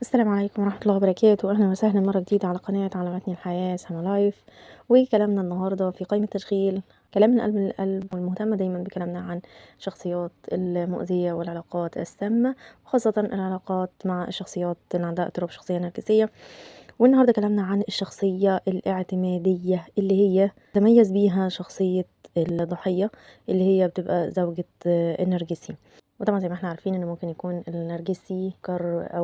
السلام عليكم ورحمة الله وبركاته، أهلا وسهلا مرة جديدة على قناة علمتني الحياة سما لايف. وكلامنا النهاردة في قائمة تشغيل كلام من قلب للقلب، والمهتمة دايما بكلامنا عن الشخصيات المؤذية والعلاقات السامة، وخاصة العلاقات مع الشخصيات اللي عندها اضطراب شخصية نرجسية. والنهاردة كلامنا عن الشخصية الاعتمادية اللي هي تميز بيها شخصية الضحية، اللي هي بتبقى زوجة النرجسي. وطبعا زي ما احنا عارفين ان ممكن يكون النرجسي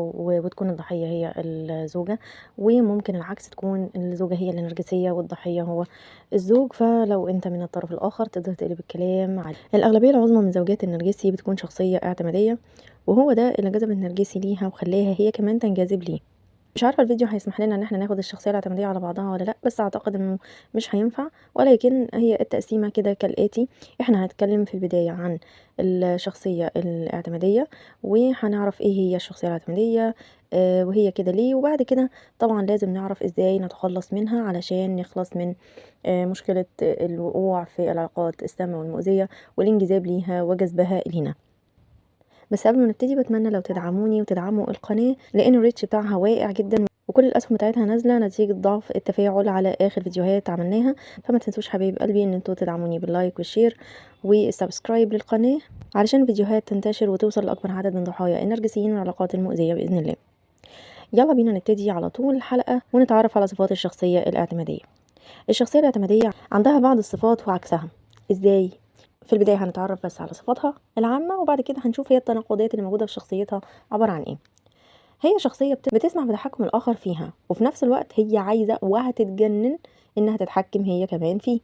وتكون الضحية هي الزوجة، وممكن العكس تكون الزوجة هي النرجسية والضحية هو الزوج. فلو انت من الطرف الاخر تقدر تقلب الكلام عليه. الاغلبية العظمى من زوجات النرجسي بتكون شخصية اعتمادية، وهو ده اللي جذب النرجسي ليها وخلاها هي كمان تنجذب ليه. مش عارفة الفيديو هيسمح لنا ان احنا ناخد الشخصية الاعتمادية على بعضها ولا لا، بس اعتقد انه مش هينفع، ولكن هي التقسيمة كده كالآتي. احنا هنتكلم في البداية عن الشخصية الاعتمادية، وهنعرف ايه هي الشخصية الاعتمادية وهي كده ليه، وبعد كده طبعا لازم نعرف ازاي نتخلص منها علشان نخلص من مشكلة الوقوع في العلاقات السامة والمؤذية والانجذاب ليها وجذبها لينا. بس قبل ما نبتدي بتمنى لو تدعموني وتدعموا القناة، لان الريتش بتاعها واقع جدا، وكل الاسهم بتاعتها نازله نتيجه ضعف التفاعل على اخر فيديوهات عملناها. فما تنسوش حبايب قلبي ان انتوا تدعموني باللايك والشير والسبسكرايب للقناه، علشان الفيديوهات تنتشر وتوصل لاكبر عدد من ضحايا النرجسيين والعلاقات المؤذيه باذن الله. يلا بينا نبتدي على طول الحلقه ونتعرف على صفات الشخصيه الاعتماديه. الشخصيه الاعتماديه عندها بعض الصفات وعكسها. ازاي؟ في البدايه هنتعرف بس على صفاتها العامه، وبعد كده هنشوف هي التناقضات اللي موجوده في شخصيتها عباره عن ايه. هي شخصية بتسمح بتحكم الآخر فيها، وفي نفس الوقت هي عايزة وهتتجنن إنها تتحكم هي كمان فيه.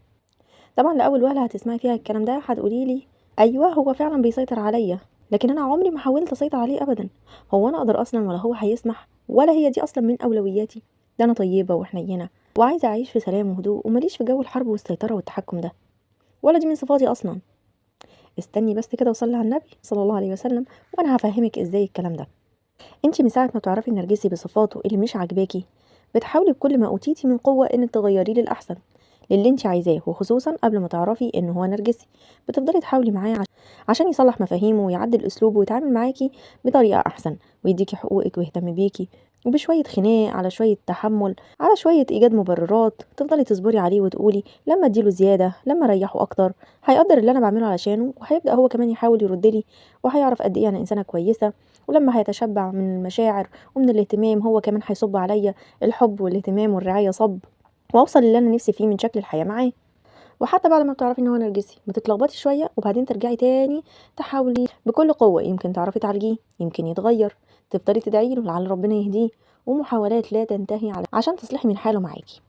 طبعا لأول وهلة هتسمعي فيها الكلام ده هتقوليلي أيوة هو فعلا بيسيطر عليا، لكن أنا عمري ما حاولت أسيطر عليه أبدا. هو أنا أقدر أصلا ولا هو هيسمح، ولا هي دي أصلا من أولوياتي؟ ده أنا طيبة وحنينة وعايزة أعيش في سلام وهدوء، ومليش في جو الحرب والسيطرة والتحكم ده، ولا دي من صفاتي أصلا. استني بس كده وصلي على النبي صلى الله عليه وسلم وأنا هفهمك إزاي الكلام ده. انتي من ساعة ما تعرفي النرجسي بصفاته اللي مش عاجباكي بتحاولي بكل ما اوتيتي من قوة انك تغيريه للأحسن، للي انتي عايزاه، وخصوصا قبل ما تعرفي ان هو نرجسي بتفضلي تحاولي معاه عشان يصلح مفاهيمه ويعدل اسلوبه ويتعامل معاكي بطريقة احسن، ويديكي حقوقك ويهتم بيكي. وبشوية خناق على شوية تحمل على شوية ايجاد مبررات تفضلي تصبري عليه وتقولي لما اديله زيادة لما اريحه اكتر هيقدر اللي انا بعمله علشانه، وهيبدأ هو كمان يحاول يردلي، وهيعرف قد ايه انا انسانة كويسة. ولما هيتشبع من المشاعر ومن الاهتمام هو كمان هيصب عليا الحب والاهتمام والرعاية صب، واوصل للي انا نفسي فيه من شكل الحياة معاه. وحتى بعد ما بتعرفي ان هو نرجسي بتتلخبطي شوية، وبعدين ترجعي تاني تحاولي بكل قوة، يمكن تعرفي تعالجيه، يمكن يتغير، تفضلي تدعي له لعل ربنا يهديه، ومحاولات لا تنتهي عشان تصلحي من حاله معاكي.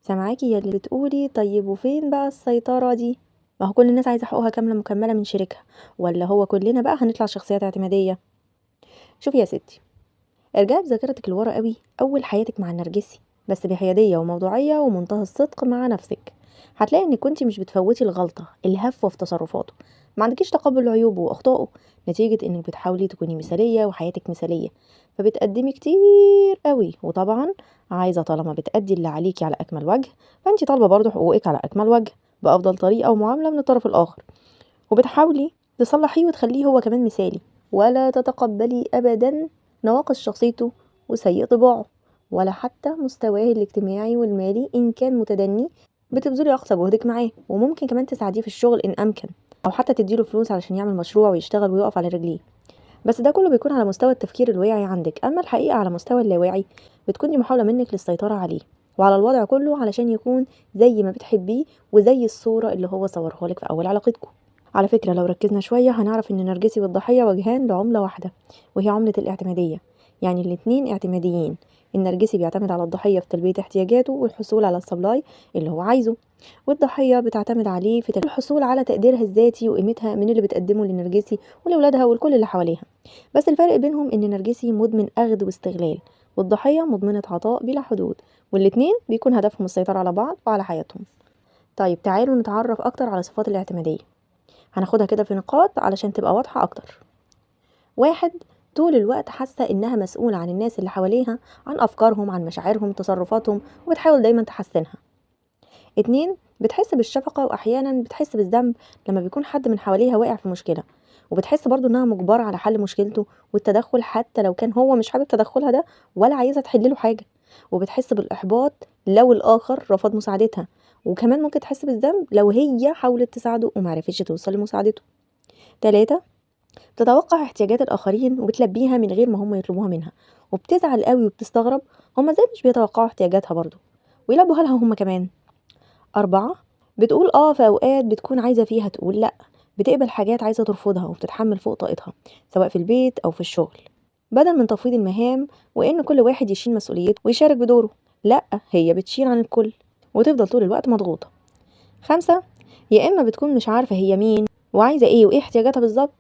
سامعاكي يا اللي بتقولي طيب وفين بقى السيطرة دي؟ ما هو كل الناس عايزة حقوقها كاملة مكملة من شريكها، ولا هو كلنا بقى هنطلع شخصيات اعتمادية؟ شوفي يا ستي، ارجعي بذاكرتك لورا قوي اول حياتك مع النرجسي، بس بحياديه وموضوعيه ومنتهى الصدق مع نفسك. هتلاقي انك كنتي مش بتفوتي الغلطه الهفوه في تصرفاته، ما عندكيش تقبل لعيوبه واخطائه، نتيجه انك بتحاولي تكوني مثاليه وحياتك مثاليه، فبتقدمي كتير قوي. وطبعا عايزه طالما بتأدي اللي عليكي على اكمل وجه، فانتي طالبه برضه حقوقك على اكمل وجه بافضل طريقه ومعامله من الطرف الاخر، وبتحاولي تصلحيه وتخليه هو كمان مثالي، ولا تتقبلي ابدا نواقص شخصيته وسيء طباعه، ولا حتى مستواه الاجتماعي والمالي ان كان متدني. بتبذلي اقصى جهدك معاه، وممكن كمان تساعديه في الشغل ان امكن، او حتى تديله فلوس علشان يعمل مشروع ويشتغل ويقف على رجليه. بس ده كله بيكون على مستوى التفكير الواعي عندك، اما الحقيقه على مستوى اللاواعي بتكون دي محاوله منك للسيطره عليه وعلى الوضع كله علشان يكون زي ما بتحبيه وزي الصوره اللي هو صورها لك في اول علاقتكم. على فكرة لو ركزنا شوية هنعرف ان النرجسي والضحية وجهان لعملة واحدة، وهي عملة الاعتمادية. يعني الاتنين اعتماديين. النرجسي بيعتمد على الضحية في تلبية احتياجاته والحصول على السبلاي اللي هو عايزه، والضحية بتعتمد عليه في الحصول على تقديرها الذاتي وقيمتها من اللي بتقدمه للنرجسي ولولادها ولكل اللي حواليها. بس الفرق بينهم ان النرجسي مدمن اخذ واستغلال، والضحية مدمنة عطاء بلا حدود، والاتنين بيكون هدفهم السيطرة على بعض وعلى حياتهم. طيب تعالوا نتعرف اكتر على صفات الاعتمادية، هناخدها كده في نقاط علشان تبقى واضحة أكتر. واحد، طول الوقت حاسة إنها مسؤولة عن الناس اللي حواليها، عن أفكارهم، عن مشاعرهم، تصرفاتهم، وبتحاول دايما تحسنها. اتنين، بتحس بالشفقة وأحيانا بتحس بالذنب لما بيكون حد من حواليها واقع في مشكلة، وبتحس برضو انها مجبرة على حل مشكلته والتدخل، حتى لو كان هو مش حابب تدخلها ده ولا عايزة تحل له حاجة. وبتحس بالإحباط لو الآخر رفض مساعدتها، وكمان ممكن تحس بالذنب لو هي حاولت تساعده ومعرفتش توصل لمساعدته. 3، بتتوقع احتياجات الآخرين وبتلبيها من غير ما هم يطلبوها منها، وبتزعل قوي وبتستغرب هما ازاي مش بيتوقعوا احتياجاتها برضو ويلبوها لها هما كمان. 4، بتقول في أوقات بتكون عايزة فيها تقول لأ، بتقبل حاجات عايزة ترفضها وبتتحمل فوق طاقتها سواء في البيت أو في الشغل، بدل من تفويض المهام وإن كل واحد يشيل مسؤوليته ويشارك بدوره. لأ، هي بتشيل عن الكل وتفضل طول الوقت مضغوطة. 5، يا إما بتكون مش عارفة هي مين وعايزة إيه وإيه احتياجاتها بالظبط،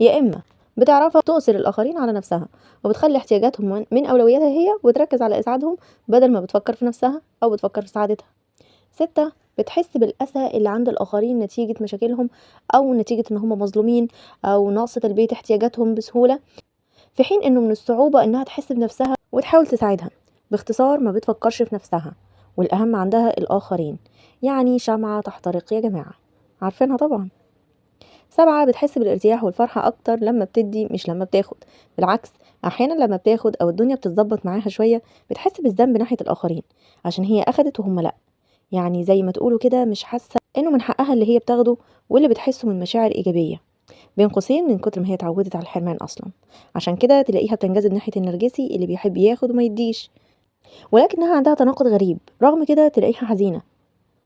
يا إما بتعرفها تؤثر الآخرين على نفسها وبتخلي احتياجاتهم من أولوياتها هي وتركز على إسعادهم بدل ما بتفكر في نفسها أو بتفكر في سعادتها. 6، بتحس بالأسى اللي عند الآخرين نتيجة مشاكلهم أو نتيجة إن هم مظلومين أو نقص تلبية احتياجاتهم بسهولة، في حين إنه من الصعوبة إنها تحس بنفسها وتحاول تساعدها. باختصار ما بتفكرش في نفسها والأهم عندها الآخرين، يعني شمعة تحترق يا جماعة، عارفينها طبعا. 7، بتحس بالارتياح والفرحة أكتر لما بتدي مش لما بتاخد، بالعكس أحيانا لما بتاخد أو الدنيا بتتظبط معاها شوية بتحس بالذنب ناحية الآخرين عشان هي أخدت وهم لأ، يعني زي ما تقولوا كده مش حاسة إنه من حقها اللي هي بتاخده واللي بتحسه من مشاعر إيجابية، بين قوسين من كتر ما هي اتعودت على الحرمان أصلا. عشان كده تلاقيها بتنجذب ناحية النرجسي اللي بيحب ياخد وما يديش، ولكنها عندها تناقض غريب، رغم كده تلاقيها حزينة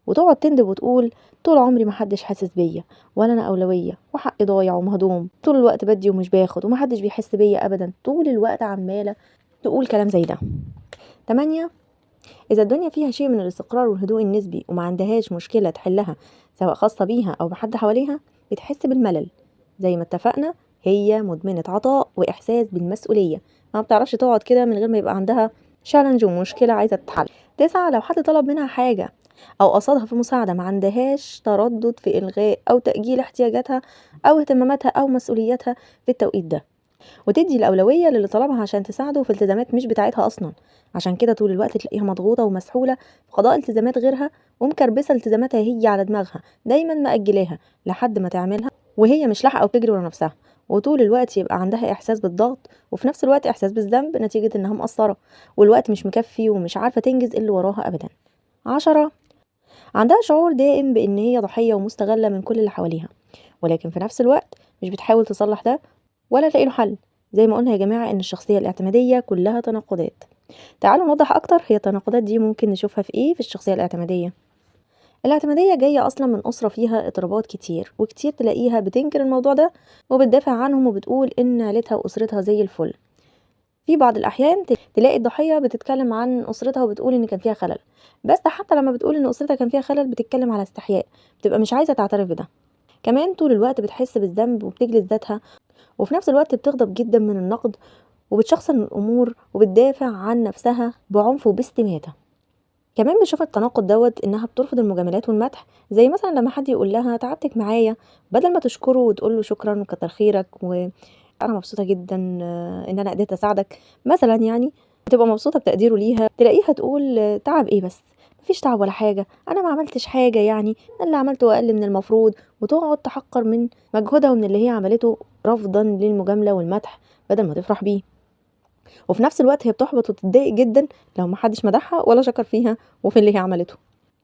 وتقعد تندب وتقول طول عمري محدش حاسس بيا ولا انا اولويه وحقي ضايع ومهضوم، طول الوقت بدي ومش باخد ومحدش بيحس بيا ابدا، طول الوقت عماله تقول كلام زي ده. 8، اذا الدنيا فيها شيء من الاستقرار والهدوء النسبي وما عندهاش مشكله تحلها سواء خاصه بيها او بحد حواليها بتحس بالملل. زي ما اتفقنا هي مدمنه عطاء واحساس بالمسؤوليه، ما بتعرفش تقعد كده من غير ما يبقى عندها شالنج ومشكله عايزه تتحل. 9، لو حد طلب منها حاجه أو قصدها في مساعدة ما عندهاش تردد في إلغاء أو تأجيل احتياجاتها أو اهتماماتها أو مسؤولياتها في التوقيت ده، وتدي الأولوية للي طلبها عشان تساعده في التزامات مش بتاعتها أصلا. عشان كده طول الوقت تلاقيها مضغوطة ومسحولة في قضاء التزامات غيرها ومكربسة التزاماتها هي على دماغها، دايما مأجلاها لحد ما تعملها وهي مش لاحقة أو بتجري ورا نفسها، وطول الوقت يبقى عندها إحساس بالضغط وفي نفس الوقت إحساس بالذنب نتيجة إنها مقصرة والوقت مش مكفي ومش عارفة تنجز اللي وراها أبدا. 10، عندها شعور دائم بإن هي ضحية ومستغلة من كل اللي حواليها، ولكن في نفس الوقت مش بتحاول تصلح ده ولا تلاقي له حل. زي ما قلنا يا جماعة إن الشخصية الاعتمادية كلها تناقضات. تعالوا نوضح أكتر هي التناقضات دي ممكن نشوفها في إيه في الشخصية الاعتمادية. الاعتمادية جاية أصلا من أسرة فيها اضطرابات كتير، وكتير تلاقيها بتنكر الموضوع ده وبتدافع عنهم وبتقول إن عيلتها وأسرتها زي الفل. في بعض الأحيان تلاقي الضحية بتتكلم عن أسرتها وبتقول إن كان فيها خلل، بس حتى لما بتقول إن أسرتها كان فيها خلل بتتكلم على استحياء، بتبقى مش عايزة تعترف بده. كمان طول الوقت بتحس بالذنب وبتجلد ذاتها، وفي نفس الوقت بتغضب جدا من النقد وبتشخصن الأمور وبتدافع عن نفسها بعنف وباستماتة. كمان بشوف التناقض إنها بترفض المجاملات والمدح، زي مثلا لما حد يقول لها تعبتك معايا بدل ما تشكره وتقول له شكرا وكتر خيرك انا مبسوطه جدا ان انا قدرت اساعدك مثلا، يعني بتبقى مبسوطه بتقديره ليها. تلاقيها تقول تعب ايه بس، مفيش تعب ولا حاجه، انا ما عملتش حاجه، يعني اللي عملته اقل من المفروض، وتقعد تحقر من مجهودها ومن اللي هي عملته رفضا للمجامله والمدح بدل ما تفرح بيه. وفي نفس الوقت هي بتحبط وتتضايق جدا لو محدش مدحها ولا شكر فيها وفي اللي هي عملته.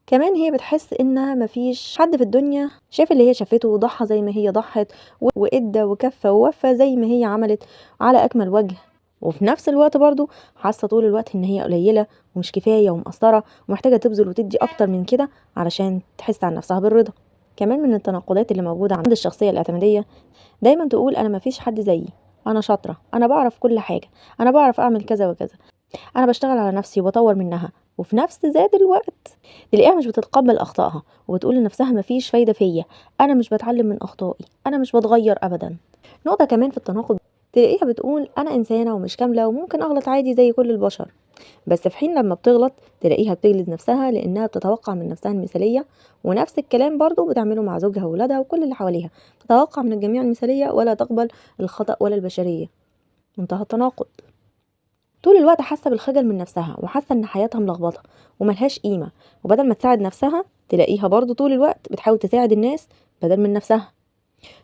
كمان هي بتحس انها مفيش حد في الدنيا شاف اللي هي شافته وضحى زي ما هي ضحت وادى وكفى ووفى زي ما هي عملت على اكمل وجه، وفي نفس الوقت برضو حاسه طول الوقت ان هي قليله ومش كفايه ومقصره ومحتاجه تبذل وتدي اكتر من كده علشان تحس عن نفسها بالرضا. كمان من التناقضات اللي موجوده عند الشخصيه الاعتماديه دايما تقول انا مفيش حد زيي، انا شاطره، انا بعرف كل حاجه، انا بعرف اعمل كذا وكذا، انا بشتغل على نفسي وبطور منها. وفي نفس ذات الوقت تلاقيها مش بتتقبل اخطائها وبتقول لنفسها مفيش فايده فيا، انا مش بتعلم من اخطائي، انا مش بتغير ابدا. نقطه كمان في التناقض تلاقيها بتقول انا انسانه ومش كامله وممكن اغلط عادي زي كل البشر، بس في حين لما بتغلط تلاقيها بتجلد نفسها لانها بتتوقع من نفسها المثاليه، ونفس الكلام برضو بتعمله مع زوجها وولادها وكل اللي حواليها، تتوقع من الجميع المثاليه ولا تقبل الخطأ ولا البشريه. منتهى التناقض. طول الوقت حاسه بالخجل من نفسها وحاسه ان حياتها ملخبطه وملهاش قيمه، وبدل ما تساعد نفسها تلاقيها برضو طول الوقت بتحاول تساعد الناس بدل من نفسها.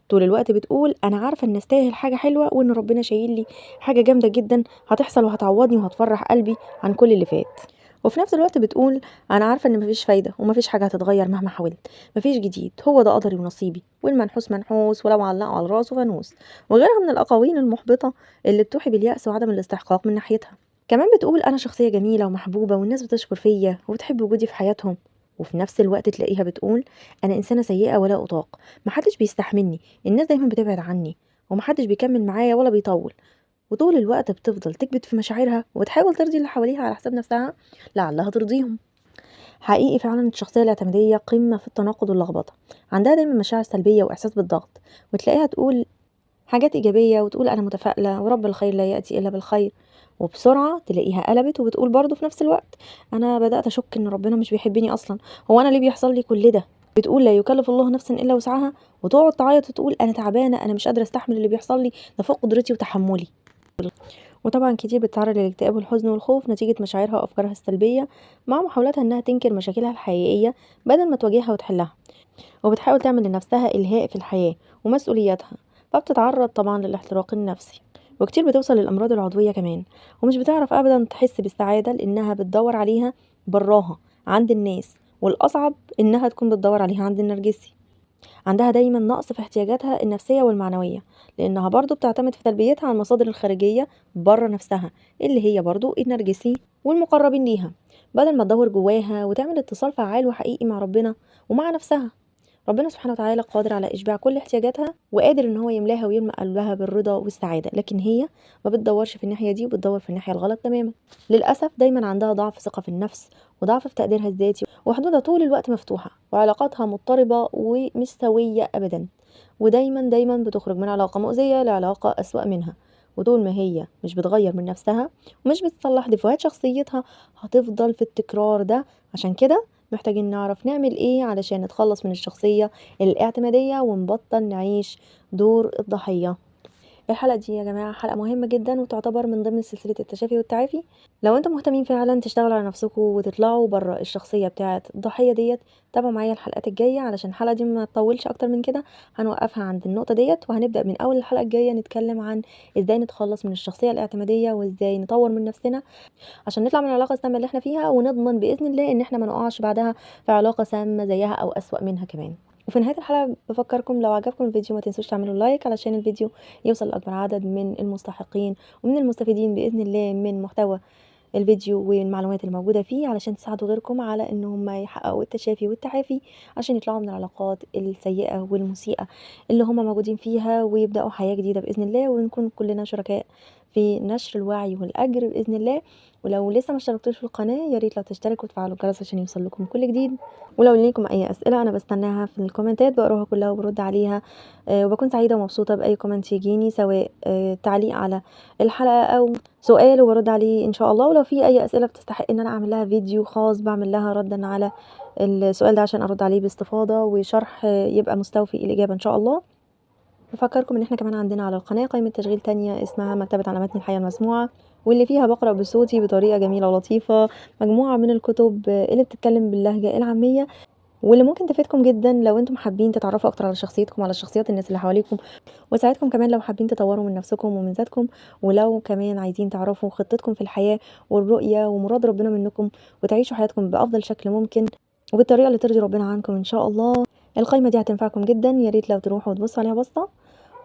طول الوقت بتقول أنا عارفة إن أستاهل حاجة حلوة وإن ربنا شايل لي حاجة جامدة جدا هتحصل وهتعوضني وهتفرح قلبي عن كل اللي فات. وفي نفس الوقت بتقول أنا عارفة إن مفيش فايدة ومفيش حاجة هتتغير مهما حاولت، مفيش جديد، هو ده قدري ونصيبي والمنحوس منحوس ولو علقوا على راسه فانوس، وغيرها من الأقاويل المحبطة اللي بتوحي باليأس وعدم الاستحقاق من ناحيتها. كمان بتقول أنا شخصية جميلة ومحبوبة والناس بتشكر فيا وبتحب وجودي في حياتهم. وفي نفس الوقت تلاقيها بتقول أنا إنسانة سيئة ولا أطاق، محدش بيستحملني، الناس دايما بتبعد عني ومحدش بيكمل معايا ولا بيطول. وطول الوقت بتفضل تكبت في مشاعرها وتحاول ترضي اللي حواليها على حساب نفسها لعلها ترضيهم. حقيقي فعلا الشخصية الاعتمادية قمة في التناقض واللخبطة، عندها دايما مشاعر سلبية وإحساس بالضغط، وتلاقيها تقول حاجات إيجابية وتقول أنا متفائلة ورب الخير لا يأتي إلا بالخير، وبسرعة تلاقيها قلبت وبتقول برضه في نفس الوقت أنا بدأت أشك إن ربنا مش بيحبني أصلا، هو أنا ليه بيحصل لي كل ده؟ بتقول لا يكلف الله نفسا إلا وسعها، وتقعد تعيط وتقول أنا تعبانة، أنا مش قادرة أستحمل اللي بيحصل لي، ده فوق قدرتي وتحملي. وطبعا كتير بتتعرض للاكتئاب والحزن والخوف نتيجة مشاعرها وأفكارها السلبية، مع محاولاتها إنها تنكر مشاكلها الحقيقية بدل ما تواجهها وتحلها، وبتحاول تعمل لنفسها إلهاء في الحياة ومسؤولياتها، فبتتعرض طبعا للاحتراق النفسي، وكتير بتوصل للأمراض العضوية كمان، ومش بتعرف أبدا تحس بالسعادة لأنها بتدور عليها براها عند الناس، والأصعب إنها تكون بتدور عليها عند النرجسي. عندها دايما نقص في احتياجاتها النفسية والمعنوية، لأنها برضو بتعتمد في تلبيتها على المصادر الخارجية بره نفسها اللي هي برضو النرجسي والمقربين ليها، بدل ما تدور جواها وتعمل اتصال فعال وحقيقي مع ربنا ومع نفسها. ربنا سبحانه وتعالى قادر على إشباع كل احتياجاتها وقادر إن هو يملاها ويملأ قلبها بالرضا والسعادة، لكن هي ما بتدورش في الناحية دي وبتدور في الناحية الغلط تماما. للأسف دايما عندها ضعف ثقة في النفس وضعف في تقديرها الذاتي، وحدودها طول الوقت مفتوحة وعلاقاتها مضطربة ومش سوية أبدا، ودايما بتخرج من علاقة مؤذية لعلاقة أسوأ منها. وطول ما هي مش بتغير من نفسها ومش بتصلح دفوات شخصيتها هتفضل في التكرار ده. عشان كده محتاجين نعرف نعمل ايه علشان نتخلص من الشخصية الاعتمادية ونبطل نعيش دور الضحية. الحلقة دي يا جماعة حلقة مهمة جدا وتعتبر من ضمن سلسلة التشافي والتعافي. لو انتم مهتمين فعلا تشتغلوا على نفسكم وتطلعوا بره الشخصية بتاعة الضحية ديت، تابعوا معايا الحلقات الجاية علشان الحلقة دي ما تطولش اكتر من كده، هنوقفها عند النقطة ديت وهنبدأ من اول الحلقة الجاية نتكلم عن ازاي نتخلص من الشخصية الاعتمادية وازاي نطور من نفسنا عشان نطلع من العلاقة السامة اللي احنا فيها ونضمن بإذن الله ان احنا ما نقعش بعدها في علاقة سامة زيها او أسوأ منها كمان. وفي نهاية الحلقة بفكركم لو عجبكم الفيديو ما تنسوش تعملوا لايك علشان الفيديو يوصل لأكبر عدد من المستحقين ومن المستفيدين بإذن الله من محتوى الفيديو والمعلومات الموجودة فيه، علشان تساعدوا غيركم على ان هم يحققوا التشافي والتعافي عشان يطلعوا من العلاقات السيئة والمسيئة اللي هم موجودين فيها ويبدأوا حياة جديدة بإذن الله، ونكون كلنا شركاء في نشر الوعي والأجر بإذن الله. ولو لسه ما اشتركتوش في القناة يا ريت لو تشتركوا وتفعلوا الجرس عشان يوصل لكم كل جديد. ولو ليكم أي أسئلة أنا بستناها في الكومنتات بقراها كلها وبرد عليها، وبكون سعيدة ومبسوطة بأي كومنت يجيني سواء تعليق على الحلقة أو سؤال وبرد عليه إن شاء الله. ولو في أي أسئلة بتستحق إن أنا أعمل لها فيديو خاص بعمل لها ردا على السؤال ده عشان أرد عليه باستفاضة وشرح يبقى مستوفي الإجابة إن شاء الله. بفكركم ان احنا كمان عندنا على القناة قائمة تشغيل تانية اسمها مكتبة علامات الحياة المسموعة، واللي فيها بقرأ بصوتي بطريقة جميلة ولطيفة مجموعة من الكتب اللي بتتكلم باللهجة العامية، واللي ممكن تفيدكم جدا لو انتم حابين تتعرفوا اكتر على شخصيتكم وعلى شخصيات الناس اللي حواليكم، وساعدكم كمان لو حابين تطوروا من نفسكم ومن ذاتكم، ولو كمان عايزين تعرفوا خطتكم في الحياة والرؤية ومراد ربنا منكم وتعيشوا حياتكم بأفضل شكل ممكن وبالطريقة اللي ترضي ربنا عنكم إن شاء الله. القائمة دي هتنفعكم جدا، يا ريت لو تروحوا وتبصوا عليها بصة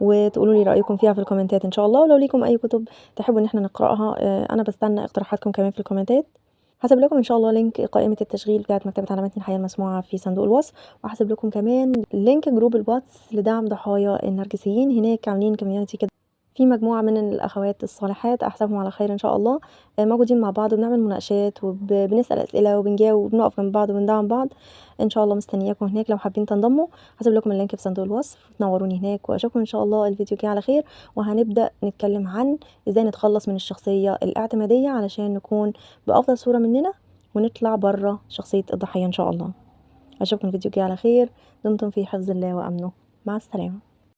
وتقولوا لي رأيكم فيها في الكومنتات إن شاء الله. ولو ليكم أي كتب تحبوا إن احنا نقرأها أنا بستنى اقتراحاتكم كمان في الكومنتات. هسيب لكم ان شاء الله لينك قائمة التشغيل بتاعت مكتبة علامات الحياة المسموعة في صندوق الوصف، وهسيب لكم كمان لينك جروب الواتس لدعم ضحايا النرجسيين، هناك عاملين كوميونتي كده في مجموعة من الأخوات الصالحات أحسبهم على خير إن شاء الله، موجودين مع بعض وبنعمل مناقشات وبنسأل أسئلة وبنجاوب وبنقف جنب بعض وبندعم بعض إن شاء الله. مستنياكم هناك لو حابين تنضموا، هسيب لكم اللينك في صندوق الوصف، تنوروني هناك وأشوفكم إن شاء الله الفيديو الجاي على خير، وهنبدأ نتكلم عن إزاي نتخلص من الشخصية الاعتمادية علشان نكون بأفضل صورة مننا ونطلع بره شخصية الضحية إن شاء الله. أشوفكم الفيديو الجاي على خير، دمتم في حفظ الله وأمنه، مع السلامة.